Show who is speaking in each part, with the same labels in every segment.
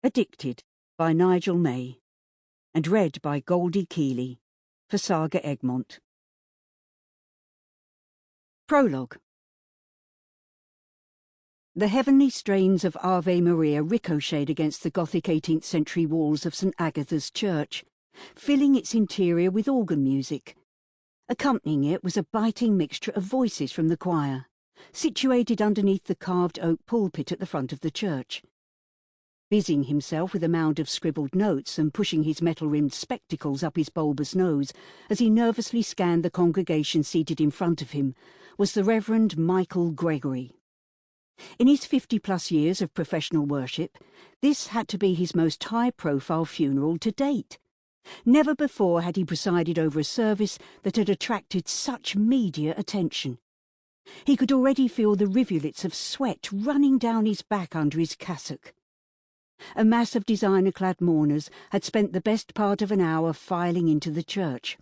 Speaker 1: Addicted by Nigel May, and read by Goldie Keely for SAGA Egmont. Prologue. The heavenly strains of Ave Maria ricocheted against the Gothic 18th century walls of St Agatha's Church, filling its interior with organ music. Accompanying it was a biting mixture of voices from the choir, situated underneath the carved oak pulpit at the front of the church. Busying himself with a mound of scribbled notes and pushing his metal-rimmed spectacles up his bulbous nose as he nervously scanned the congregation seated in front of him, was the Reverend Michael Gregory. In his 50-plus years of professional worship, this had to be his most high-profile funeral to date. Never before had he presided over a service that had attracted such media attention. He could already feel the rivulets of sweat running down his back under his cassock. A mass of designer-clad mourners had spent the best part of an hour filing into the church.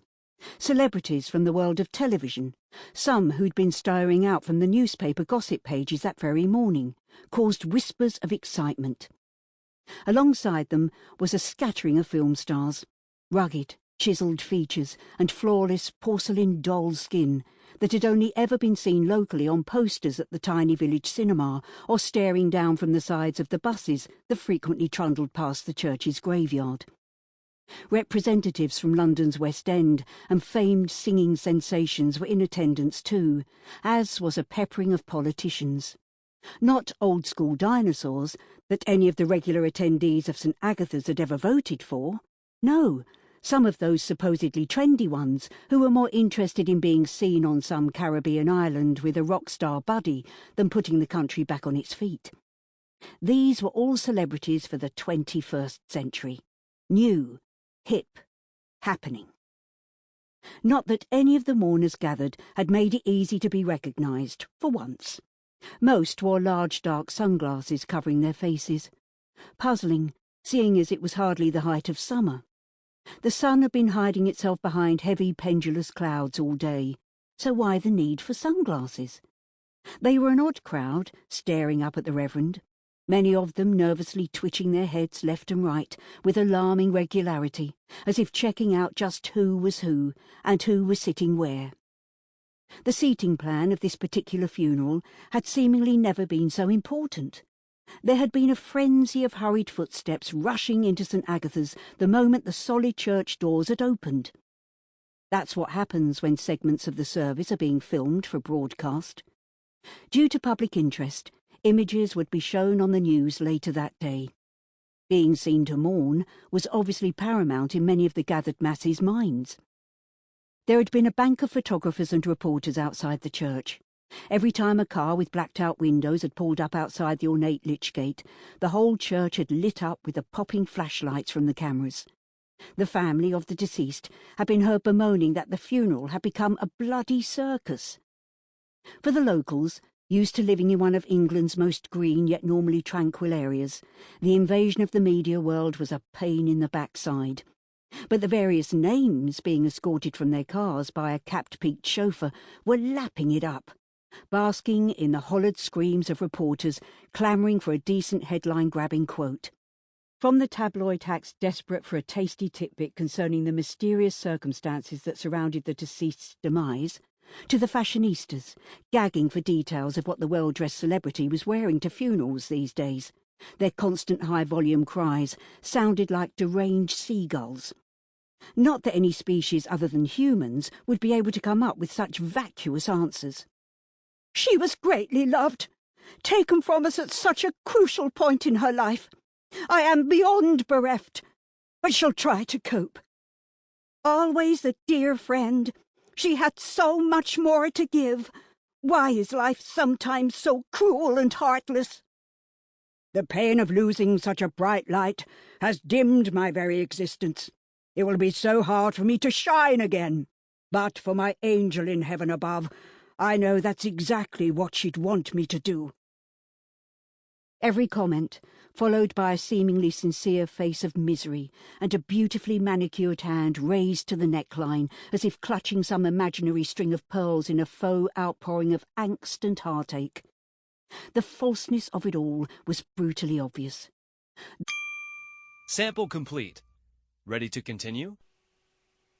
Speaker 1: Celebrities from the world of television, some who'd been stirring out from the newspaper gossip pages that very morning, caused whispers of excitement. Alongside them was a scattering of film stars, rugged, chiselled features and flawless porcelain doll skin that had only ever been seen locally on posters at the tiny village cinema or staring down from the sides of the buses that frequently trundled past the church's graveyard. Representatives from London's West End and famed singing sensations were in attendance too, as was a peppering of politicians. Not old-school dinosaurs that any of the regular attendees of St Agatha's had ever voted for. No, some of those supposedly trendy ones who were more interested in being seen on some Caribbean island with a rock star buddy than putting the country back on its feet. These were all celebrities for the 21st century. New, hip, happening. Not that any of the mourners gathered had made it easy to be recognised, for once. Most wore large dark sunglasses covering their faces. Puzzling, seeing as it was hardly the height of summer. The sun had been hiding itself behind heavy pendulous clouds all day, so why the need for sunglasses? They were an odd crowd, staring up at the Reverend, many of them nervously twitching their heads left and right with alarming regularity, as if checking out just who was who and who was sitting where. The seating plan of this particular funeral had seemingly never been so important. There had been a frenzy of hurried footsteps rushing into St Agatha's the moment the solid church doors had opened. That's what happens when segments of the service are being filmed for broadcast. Due to public interest, images would be shown on the news later that day. Being seen to mourn was obviously paramount in many of the gathered masses' minds. There had been a bank of photographers and reporters outside the church. Every time a car with blacked-out windows had pulled up outside the ornate lich gate, the whole church had lit up with the popping flashlights from the cameras. The family of the deceased had been heard bemoaning that the funeral had become a bloody circus. For the locals, used to living in one of England's most green yet normally tranquil areas, the invasion of the media world was a pain in the backside. But the various names being escorted from their cars by a capped-peaked chauffeur were lapping it up, basking in the hollered screams of reporters clamouring for a decent headline-grabbing quote. From the tabloid hacks desperate for a tasty tidbit concerning the mysterious circumstances that surrounded the deceased's demise, to the fashionistas, gagging for details of what the well-dressed celebrity was wearing to funerals these days. Their constant high-volume cries sounded like deranged seagulls. Not that any species other than humans would be able to come up with such vacuous answers. "She was greatly loved, taken from us at such a crucial point in her life. I am beyond bereft, but she'll try to cope. Always a dear friend. She had so much more to give. Why is life sometimes so cruel and heartless? The pain of losing such a bright light has dimmed my very existence. It will be so hard for me to shine again. But for my angel in heaven above, I know that's exactly what she'd want me to do." Every comment, followed by a seemingly sincere face of misery and a beautifully manicured hand raised to the neckline as if clutching some imaginary string of pearls in a faux outpouring of angst and heartache. The falseness of it all was brutally obvious.
Speaker 2: Sample complete. Ready to continue?